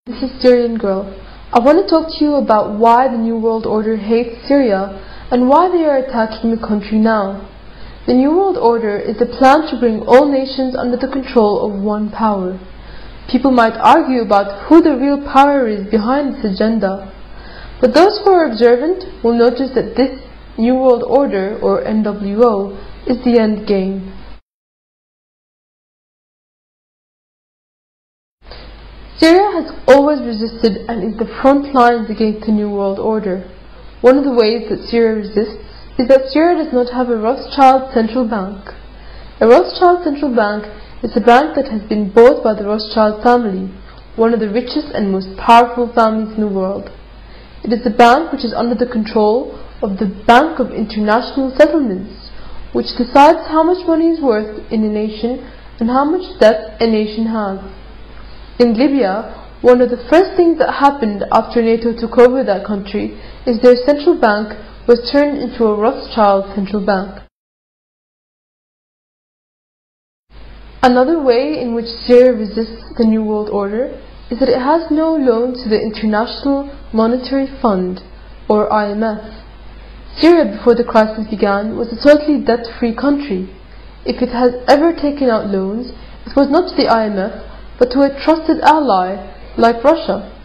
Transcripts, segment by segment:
This is Syrian Girl. I want to talk to you about why the New World Order hates Syria and why they are attacking the country now. The New World Order is the plan to bring all nations under the control of one power. People might argue about who the real power is behind this agenda, but those who are observant will notice that this New World Order, or NWO, is the end game. Syria has always resisted and is the front lines against the New World Order. One of the ways that Syria resists is that Syria does not have a Rothschild central bank. A Rothschild central bank is a bank that has been bought by the Rothschild family, one of the richest and most powerful families in the world. It is a bank which is under the control of the Bank of International Settlements, which decides how much money is worth in a nation and how much debt a nation has. In Libya, one of the first things that happened after NATO took over that country is their central bank was turned into a Rothschild central bank. Another way in which Syria resists the New World Order is that it has no loan to the International Monetary Fund, or IMF. Syria, before the crisis began, was a totally debt-free country. If it has ever taken out loans, it was not to the IMF, but to a trusted ally like Russia.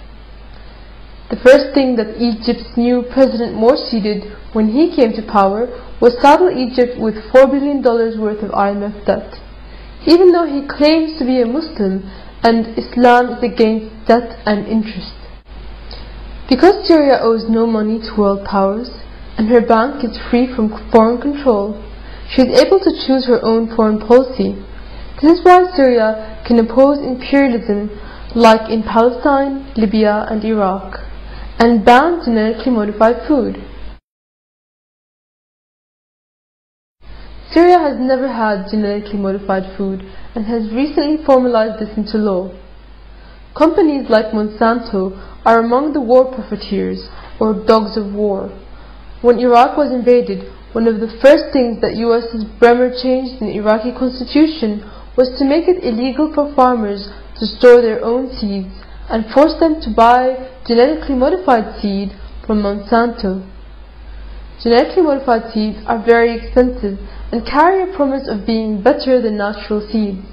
The first thing that Egypt's new President Morsi did when he came to power was saddle Egypt with $4 billion worth of IMF debt, even though he claims to be a Muslim and Islam is against debt and interest. Because Syria owes no money to world powers and her bank is free from foreign control, she is able to choose her own foreign policy. This is why Syria can oppose imperialism like in Palestine, Libya and Iraq, and ban genetically modified food. Syria has never had genetically modified food and has recently formalized this into law. Companies like Monsanto are among the war profiteers, or dogs of war. When Iraq was invaded, one of the first things that US's Bremer changed in the Iraqi constitution was to make it illegal for farmers to store their own seeds and force them to buy genetically modified seed from Monsanto. Genetically modified seeds are very expensive and carry a promise of being better than natural seeds.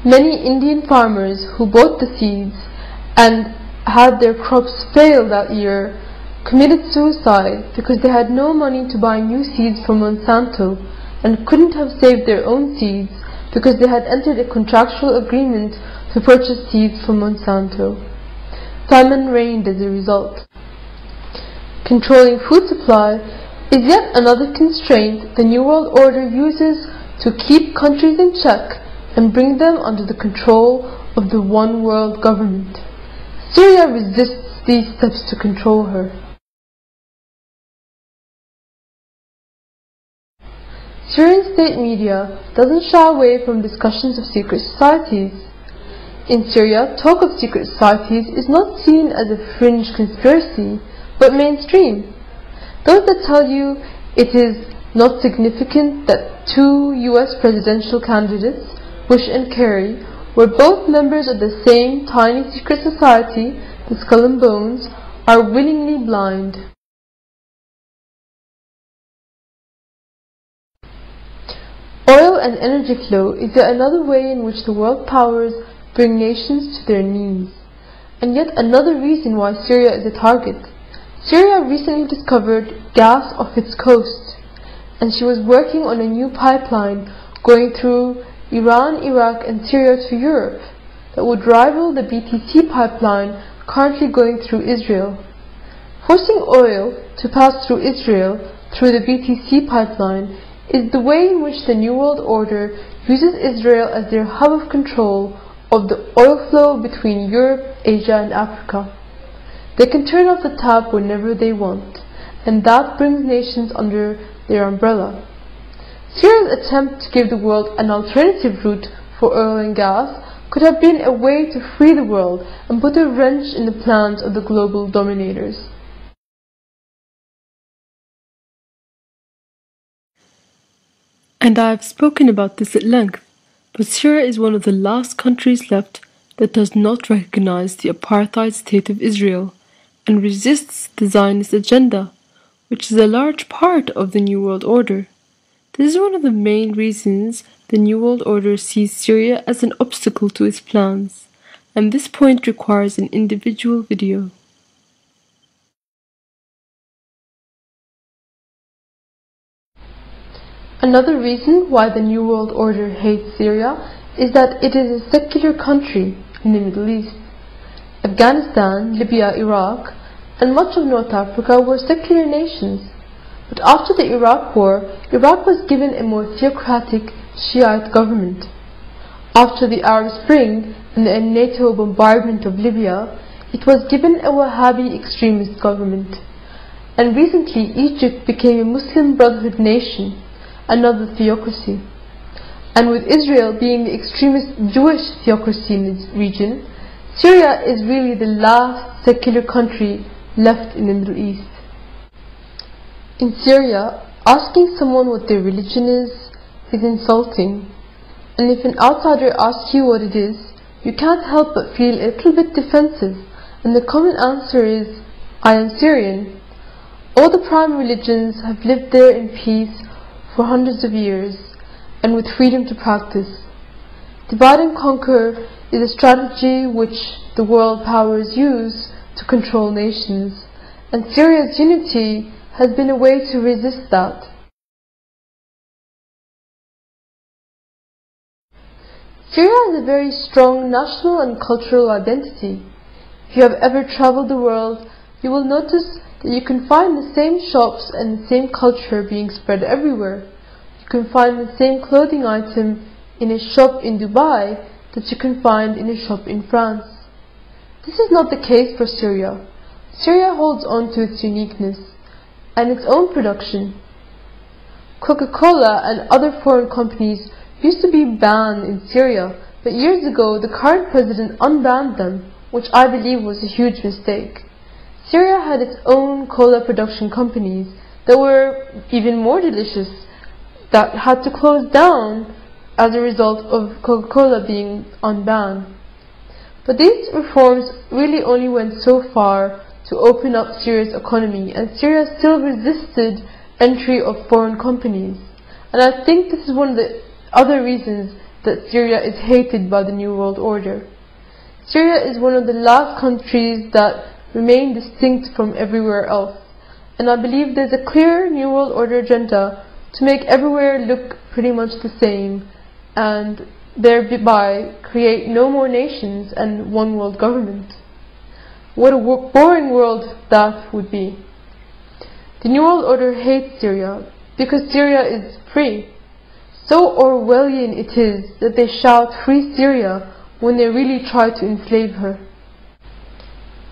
Many Indian farmers who bought the seeds and had their crops fail that year committed suicide because they had no money to buy new seeds from Monsanto and couldn't have saved their own seeds because they had entered a contractual agreement to purchase seeds from Monsanto. Famine reigned as a result. Controlling food supply is yet another constraint the New World Order uses to keep countries in check and bring them under the control of the one world government. Syria resists these steps to control her. Syrian state media doesn't shy away from discussions of secret societies. In Syria, talk of secret societies is not seen as a fringe conspiracy, but mainstream. Those that tell you it is not significant that two US presidential candidates, Bush and Kerry, were both members of the same tiny secret society, the Skull and Bones, are willingly blind. Oil and energy flow is yet another way in which the world powers bring nations to their knees, and yet another reason why Syria is a target. Syria recently discovered gas off its coast, and she was working on a new pipeline going through Iran, Iraq and Syria to Europe that would rival the BTC pipeline currently going through Israel. Forcing oil to pass through Israel through the BTC pipeline is the way in which the New World Order uses Israel as their hub of control of the oil flow between Europe, Asia and Africa. They can turn off the tap whenever they want, and that brings nations under their umbrella. Syria's attempt to give the world an alternative route for oil and gas could have been a way to free the world and put a wrench in the plans of the global dominators. And I have spoken about this at length, but Syria is one of the last countries left that does not recognize the apartheid state of Israel and resists the Zionist agenda, which is a large part of the New World Order. This is one of the main reasons the New World Order sees Syria as an obstacle to its plans, and this point requires an individual video. Another reason why the New World Order hates Syria is that it is a secular country in the Middle East. Afghanistan, Libya, Iraq, and much of North Africa were secular nations. But after the Iraq War, Iraq was given a more theocratic Shiite government. After the Arab Spring and the NATO bombardment of Libya, it was given a Wahhabi extremist government. And recently Egypt became a Muslim Brotherhood nation, another theocracy. And with Israel being the extremist Jewish theocracy in its region, Syria is really the last secular country left in the Middle East. In Syria, asking someone what their religion is insulting, and if an outsider asks you what it is, you can't help but feel a little bit defensive, and the common answer is, I am Syrian. All the prime religions have lived there in peace for hundreds of years, and with freedom to practice. Divide and conquer is a strategy which the world powers use to control nations, and Syria's unity has been a way to resist that. Syria has a very strong national and cultural identity. If you have ever traveled the world, you will notice that you can find the same shops and the same culture being spread everywhere. You can find the same clothing item in a shop in Dubai that you can find in a shop in France. This is not the case for Syria. Syria holds on to its uniqueness and its own production. Coca-Cola and other foreign companies used to be banned in Syria, but years ago the current president unbanned them, which I believe was a huge mistake. Syria had its own cola production companies that were even more delicious, that had to close down as a result of Coca-Cola being unbanned. But these reforms really only went so far to open up Syria's economy, and Syria still resisted entry of foreign companies. And I think this is one of the other reasons that Syria is hated by the New World Order. Syria is one of the last countries that remain distinct from everywhere else, and I believe there's a clear New World Order agenda to make everywhere look pretty much the same, and thereby create no more nations and one world government. What a boring world that would be. The New World Order hates Syria because Syria is free. So Orwellian it is that they shout "Free Syria" when they really try to enslave her.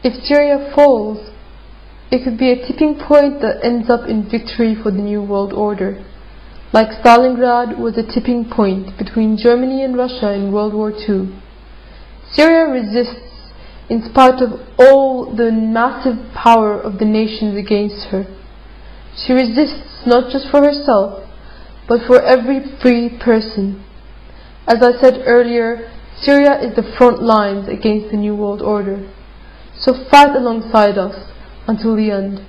If Syria falls, it could be a tipping point that ends up in victory for the New World Order, like Stalingrad was a tipping point between Germany and Russia in World War II. Syria resists in spite of all the massive power of the nations against her. She resists not just for herself, but for every free person. As I said earlier, Syria is the front lines against the New World Order. So fight alongside us until the end.